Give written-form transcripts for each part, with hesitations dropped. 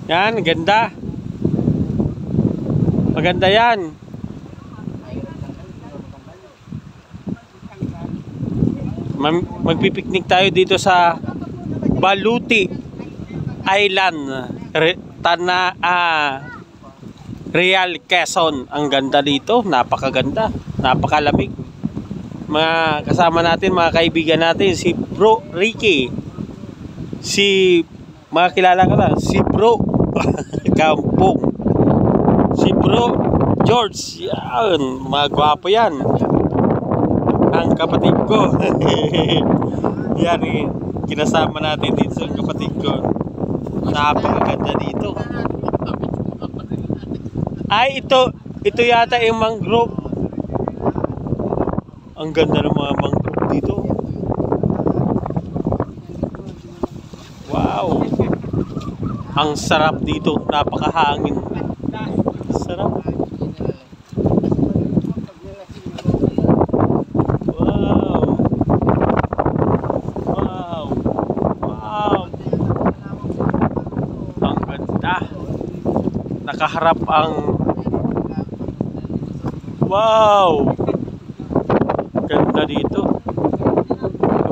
Yan, ganda. Maganda yan. Magpipiknik tayo dito sa Baluti Island, Real Quezon. Ang ganda dito, napakaganda, napakalamig. Mga kasama natin, mga kaibigan natin, si Bro Ricky, si mga kilala ko na, si Bro Kampong, si Bro George, yan, mga gwapo yan. Ang kapatid ko yan eh, kinasama natin dito sa kapatid ko. Napakaganda dito. Ay, ito yata yung mangrove. Ang ganda ng mga mangrove dito. Wow. Ang sarap dito, napakahangin. Sarap. Wow. Wow. Wow. Ang ganda. Nakaharap ang wow. Ganda dito.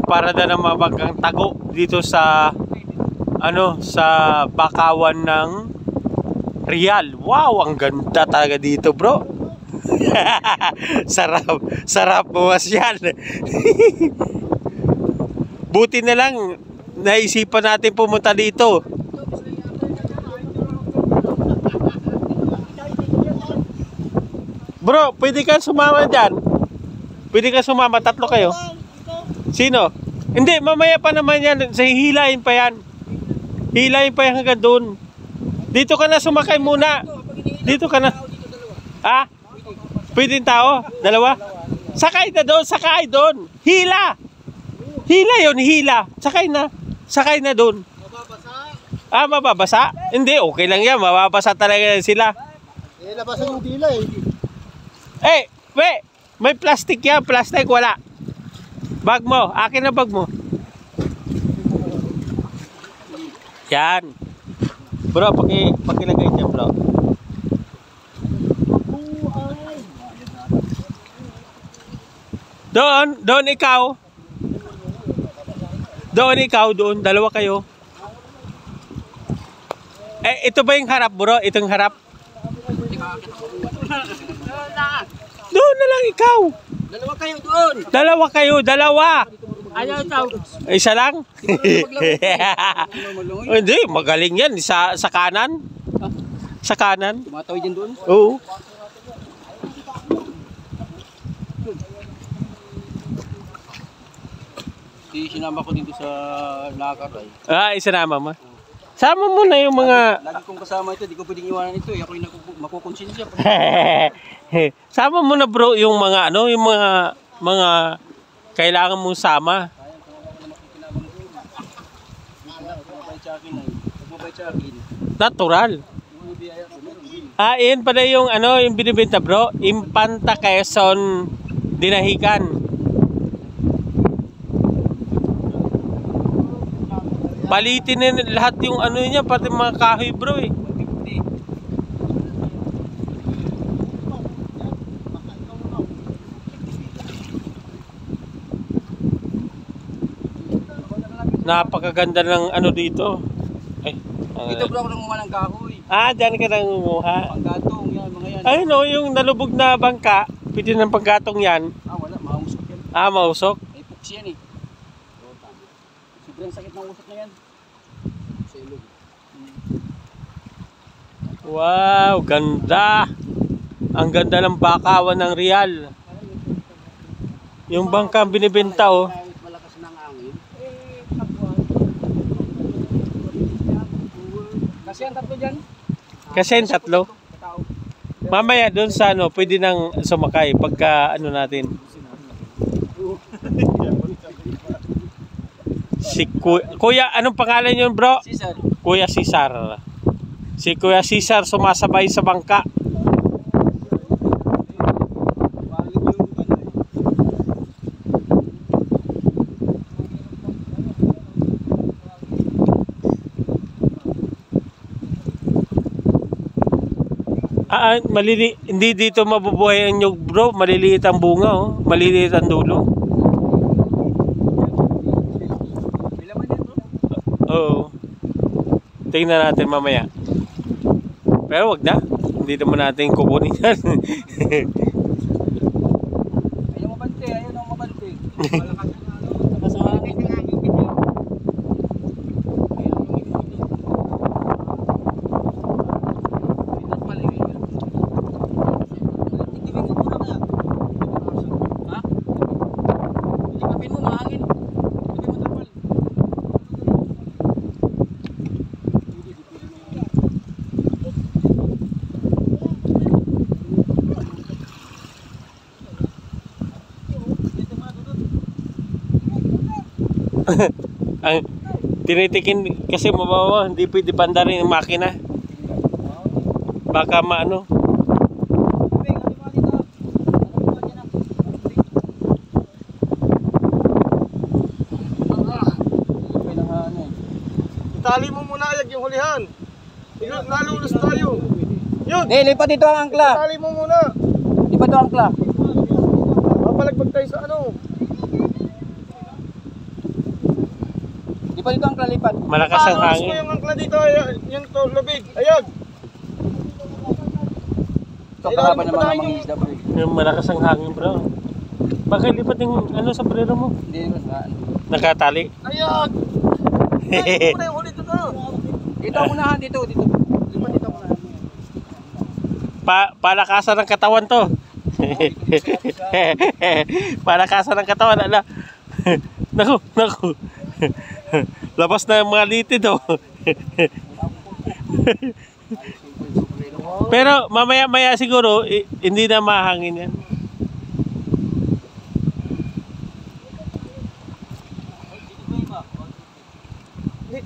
Para na mga bangkang tago dito sa sa bakawan ng Real. Wow, ang ganda talaga dito, bro. Sarap bumasyan. Buti na lang naisipan natin pumunta dito. Bro, pwede ka sumama dyan. Pwede ka sumama, tatlo kayo. Sino? Hindi, mamaya pa naman yan. Hihilahin pa yan. Hihilahin pa yan hanggang doon. Dito ka na sumakay muna. Dito ka na. Ah? Pwede yung tao? Dalawa? Sakay na doon, sakay doon. Hila! Hila yun, hila. Sakay na. Sakay na doon. Mababasa? Ah, mababasa? Hindi, okay lang yan. Mababasa talaga sila. Eh, labasan yung tila eh. Eh, may plastic yan. Plastic, wala. Bag mo. Akin na bag mo. Yan. Bro, pakilagay niya, bro. Doon ikaw. Doon. Dalawa kayo. Eh, ito ba yung harap, bro? Itong harap? Doon na lang ikaw. Dalawa kayo doon. Dalawa. Ayaw ikaw. Isa lang? Hindi, magaling yan. Sa kanan. Sa kanan. Tumatawid yan doon? Oo. Sinama ko dito sa Nakaray. Ah, isinama mo. Sama mo na yung mga... Lagi kong kasama ito, di ko pwedeng iwanan ito. Ako yung makukonsensya. Sama mo na, bro, yung mga yung mga kailangan mong sama. Natural. Ah, iyan pala yung yung binibenta, bro. Impanta Quezon Dinahican. Palitin na lahat yung niya, pati mga kahoy, bro eh. Napakaganda ng dito. Ay, Dito bro ako nangunguha ng kahoy. Ah, dyan ka nangunguha. Panggatong yan, mga yan. Ay no, yung nalubog na bangka, pwede ng panggatong yan. Ah, wala, mausok yan. Ah, mausok? May puks yan eh. Sobrang sakit ng usok na yan. Sa ilog. Wow, ganda. Ang ganda ng bakawan ng Real. Yung bangka binibenta oh. Malakas ng angin. Kasi ang tatlo dyan. Kasi yung tatlo. Mamaya doon sa pwede nang sumakay pagka natin. Si Kuya, anong pangalan yun, bro? Cesar. Kuya Cesar. Si Kuya Cesar sumasabay sa bangka. Hindi dito mabubuhay ang nyug bro. Maliliit ang bunga oh. Maliliit ang dulo. Ilaman yan bro. Oo. Tingnan natin mamaya. Pero wag na. Hindi naman natin kukunin yan. Ayaw mabante, ayaw na mabante. Malakas na ano. Nakasahangin na nga yung pinyo. Ayaw yung ito. Ito pala yung ito. Tigibin mo muna kaya. Ha? Tigibin mo, mahangin. Tigibin mo tapal. Ang tinitikin kasi mababaw, hindi pwede bandarin yung makina. Baka maano. Tali mo muna ayag yung hulihan. Nalulos tayo. Yun! Lipat dito ang angkla. Tali mo muna. Lipat dito ang angkla. Papalagbag tayo sa ano. Lipat dito ang angkla, lipat. Malakas ang Nalulos mo hangin. yung angkla dito. Yung to, labig. Ayag. Ito kalaban ng mga isda bro. Yung malakas ang hangin bro. Baka lipat yung ano sa brero mo. Hindi naman nga. Nakatali. Ayag. Tali mo muna yung huli dito. Dito ang unahan, dito. Lipat dito muna. Palakasan ng katawan to. Palakasan ng katawan. Ala. Naku. Labas na yung mga litid oh. Pero mamaya siguro hindi na mahangin yan.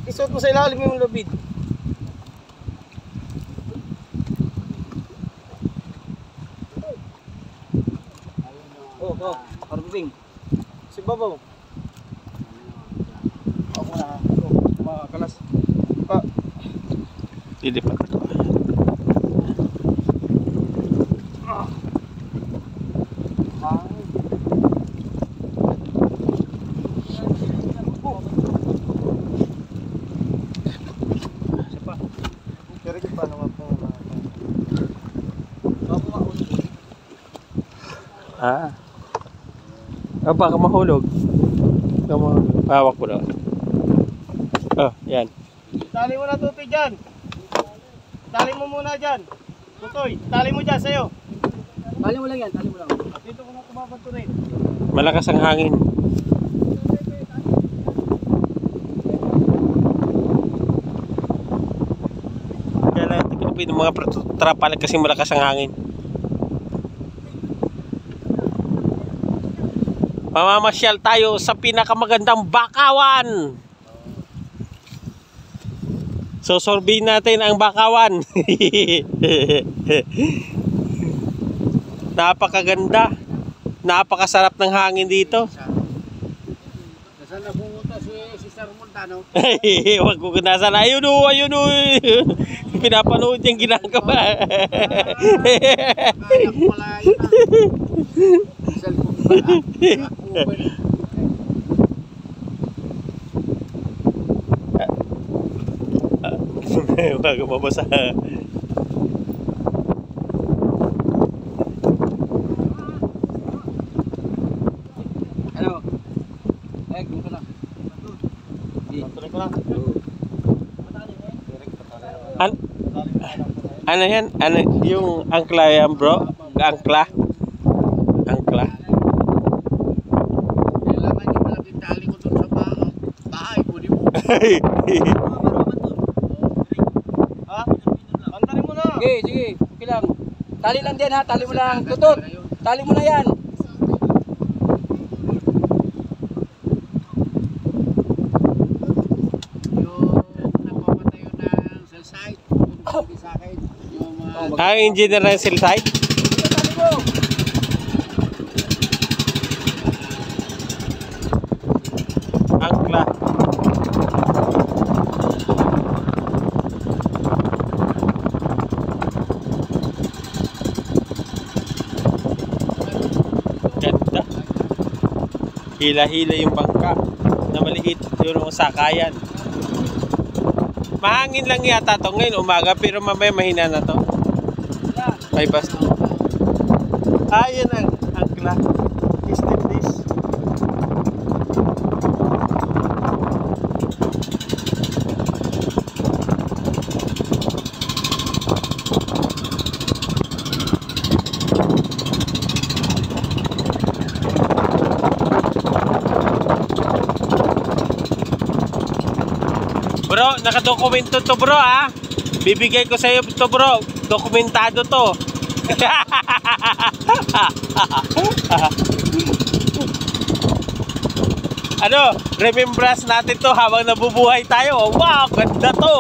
Isuot mo sa ilalim yung labid. Oh, karbing. Si Babaw. Ako na. Mga kalas. Pa. Dilipat ito. Pero di paano nga po. Baka mahulog. Hawak mo na. Oh, yan. Tali mo na tutoy dyan. Tali mo muna dyan. Tutoy, tali mo dyan sa'yo. Tali mo lang yan, tali mo lang. Dito ko na kumabanto rin. Malakas ang hangin. Kaya lang tikipin ng mga trapal kasi malakas ang hangin. Mamamasyal tayo sa pinakamagandang bakawan. So sorbihin natin ang bakawan. Napakaganda. Napakasarap ng hangin dito. Nasaan na pumunta si Sir Montano? Wag ko nasa na. Ayun o. Pinapanood yung ginagawa. Kaya ko pala yun na. Cellphone ba? Wag mabasa. Ano? Dito na. Tuloy ko lang. Ano yan? Ano yung angkla yan bro? Angkla? Kailangan yung malaking tali ko dun sa bahay. Kunin mo. Ha? Antarin mo na. Sige. Okay lang. Tali lang din ha. Tali mo lang. Tutot. Tali mo na yan. Engineer ng cell site? Angkla. Hila-hila yung bangka na maliit. Yun ang sakayan. Mahangin lang yata to ngayon umaga pero mamaya mahina na to. May bus. Yan ang angkla. Step this. Bro, nakadokumento to bro ha. Bibigay ko sa iyo to bro. Dokumentado to. Ano, remembrance natin to habang nabubuhay tayo. Wow, ganda to.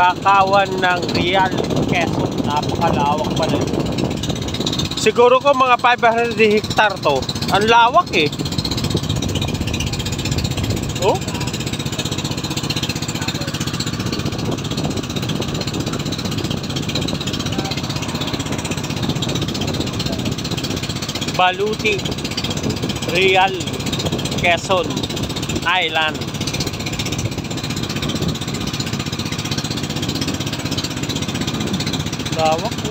Bakawan ng Real Quezon. Napakalawak pala ito. Siguro ko mga 500 hektar to. Ang lawak eh. Oh? Baluti Real Quezon Island. Lawak po.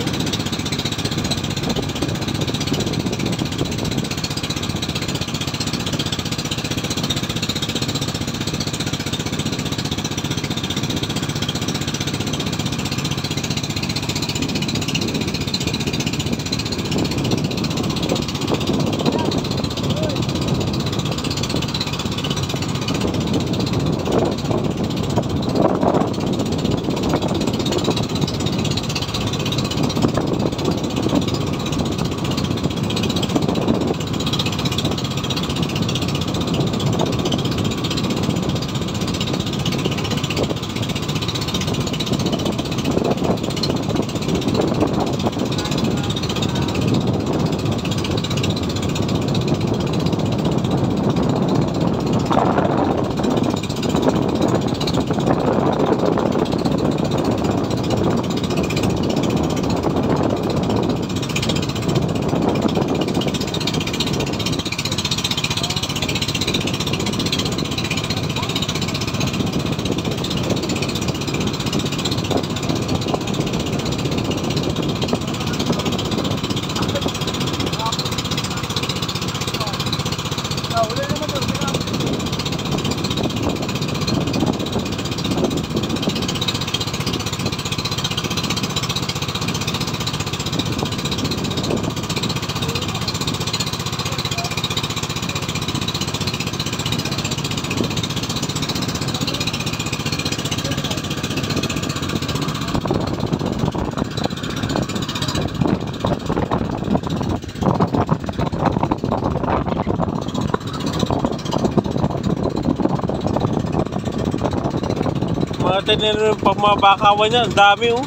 Mga tanim pag mga bakawan niya, ang dami oh.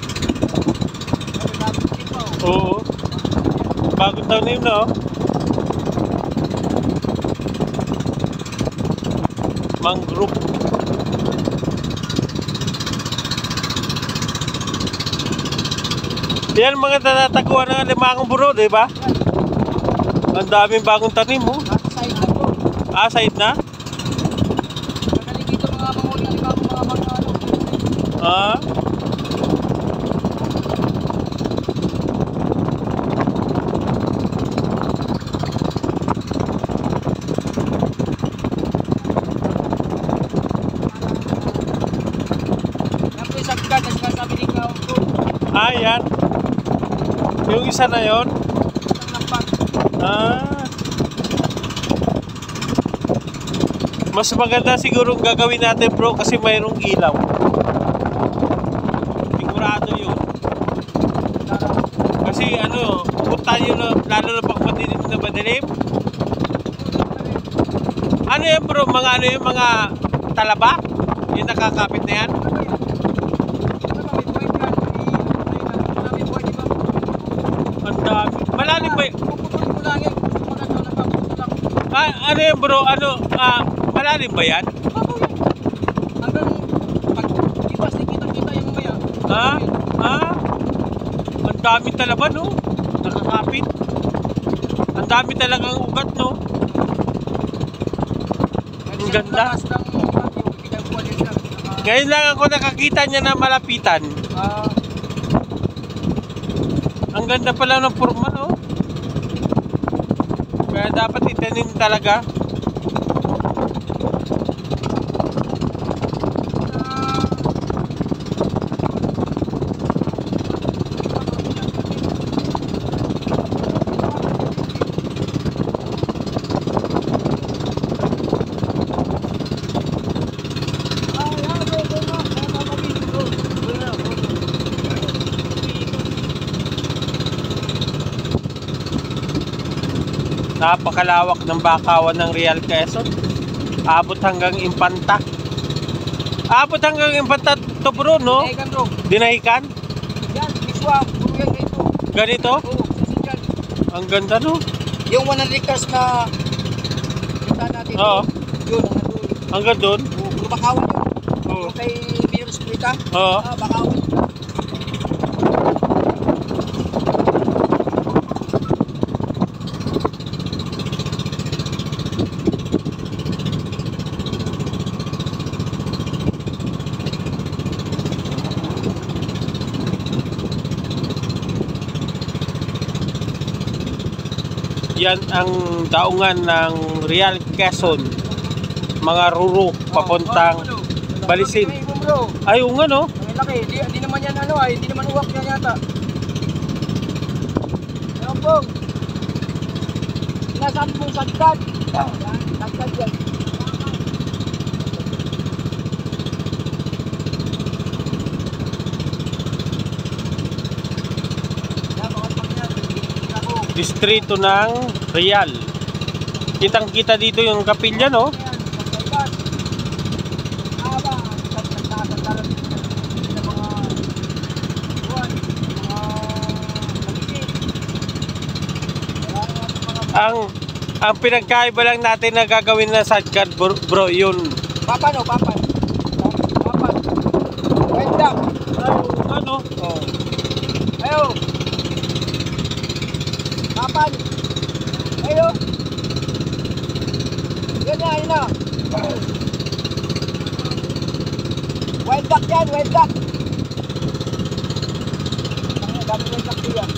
Oo. Bagong tanim na oh. Mangrove. Yan mga tatataguan ng limang buro, di ba? Ang daming bagong tanim oh. Side na po. Ah, side na? Magaling dito mga Ah? Yan po yung sagkat na sinasabi ni Kaon po. Ah, yan. Yung isa na yon. Isang lampas. Ah. Mas maganda siguro gagawin natin bro kasi mayroong ilaw. Sigurado yun. Kasi ano, punta yun na, lalo na pag madilim na madilim. Ano yan bro? Mga ano yung mga talaba? Yung nakakapit na yan? Ang dami. Malalim ba yun? Ah, ano yan bro? Ano? Malalim ba yan? Ah? Ah? Ang dami talaba no? Nakakapit. Ang dami talagang ugat no? Ang ganda. Ngayon lang ako nakakita niya na malapitan. Ang ganda pala ng forma no? Kaya dapat itanim talaga. Napakalawak ng bakawan ng Real Quezon. Abot hanggang Impanta. Abot hanggang Impanta to bro, no? Dinahikan? Yan, miswa, puro yan ito. Ganito? Oo, susunod yan. Ang ganda no? Yung 100 liters na kita natin. Oo. Yun, ang nandun. Hanggang doon? Oo, puro bakawan yun. Oo. Yung kay Mayor Sprita. Oo. Bakawan. Yan ang daungan ng Real Quezon. Mga ruro papuntang Balisin. Ay, nga no? Ang laki, di naman yan ano ay, hindi naman uwak yan yata. Ano po? Sinasabi mong sagkat. Sagkat yan. Distrito ng Real. Kitang-kita dito yung kapilya, no? Ang pinagkaiba lang natin na gagawin na sidecar bro, yun. Papan. Wenda. Ano? Oh. Ayo. Papan. Ayo. Yan na. Wild duck yan, wild duck. Ang dami wild duck diyan.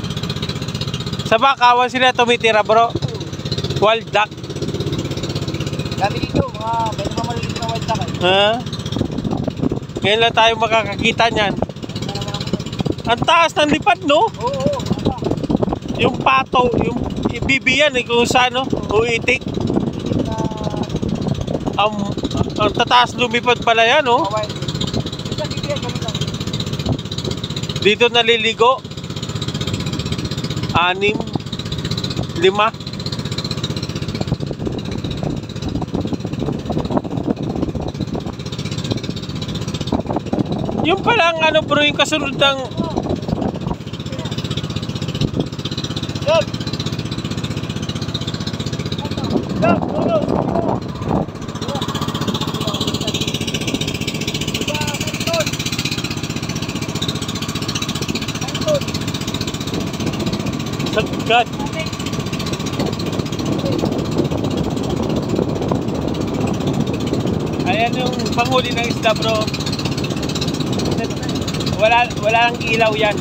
Sa bakawan sila tumitira bro. Wild duck. Dami dito, may namamaliit na wild duck. Ha? Ngayon lang tayo makakakita niyan. Ang taas ng lipad, no? Oo. Yung pato, yung ibibiyan kung saan, no? Uitik. Ang tataas lumipad pala yan, no? Dito naliligo. 6, 5. Yung palang ano bro, yung kasunod ng sagkat. Ayan yung panghuli ng isda bro. wala lang ilaw yan.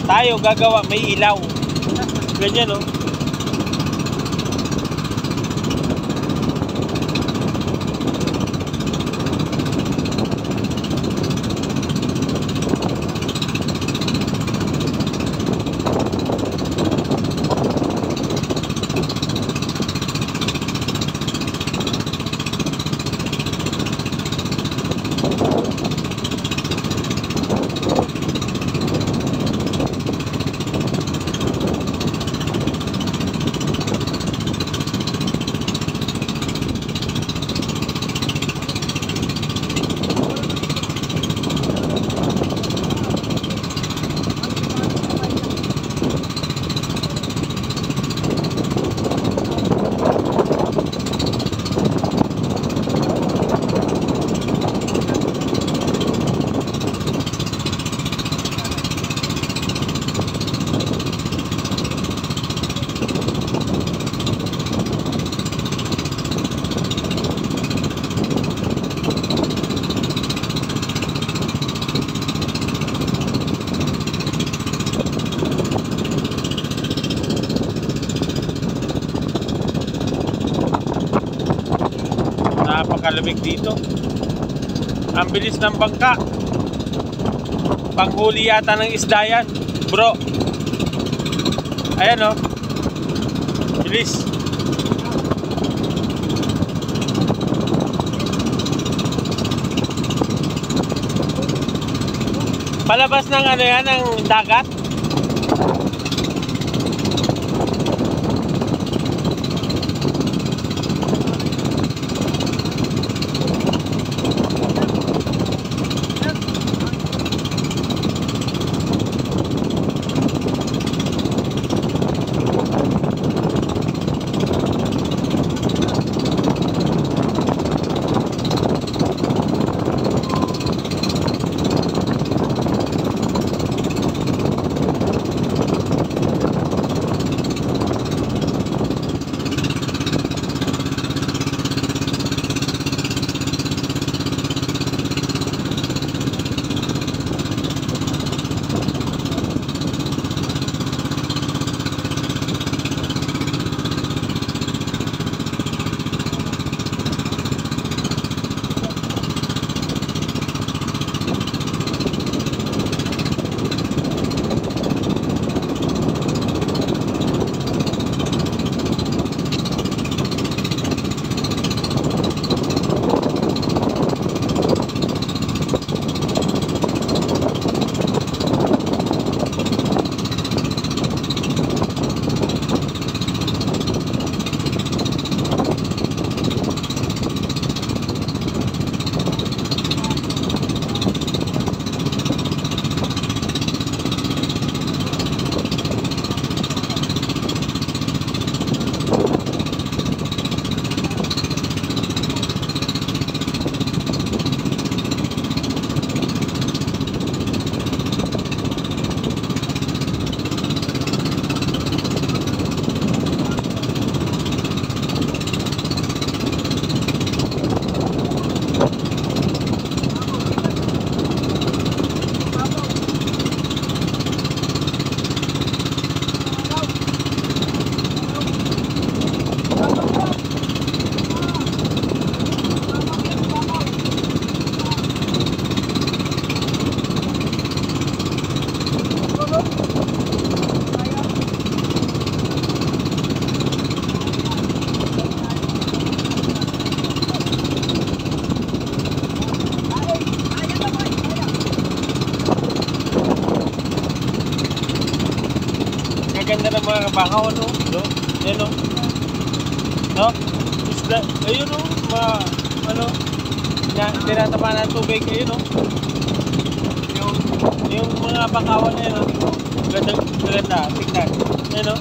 Tayo gagawa, may ilaw. Ganyan, no? Napakalamig dito. Ang bilis ng bangka. Panghuli yata ng isda yan, bro. Ayan, oh. Bilis. Palabas ng ano yan, ng dagat. Ganda ng mga kabangaw, no? No? Yan, no? No? Isda, ayun, no? Mga, ano? Tinatapa ng tubig, ayun, no? Yung mga bakawan na yun, no? Ganda, ganda, tignan. Yan, no?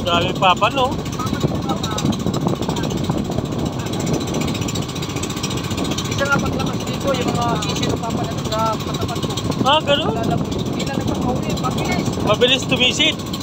Dami papa, no? Isa nga paglabas dito, yung mga sisi ng papa na sa katapat ko. Ah, ganun? Lalabog. Hindi na nagpapahuli. Mabilis. Mabilis tumisid.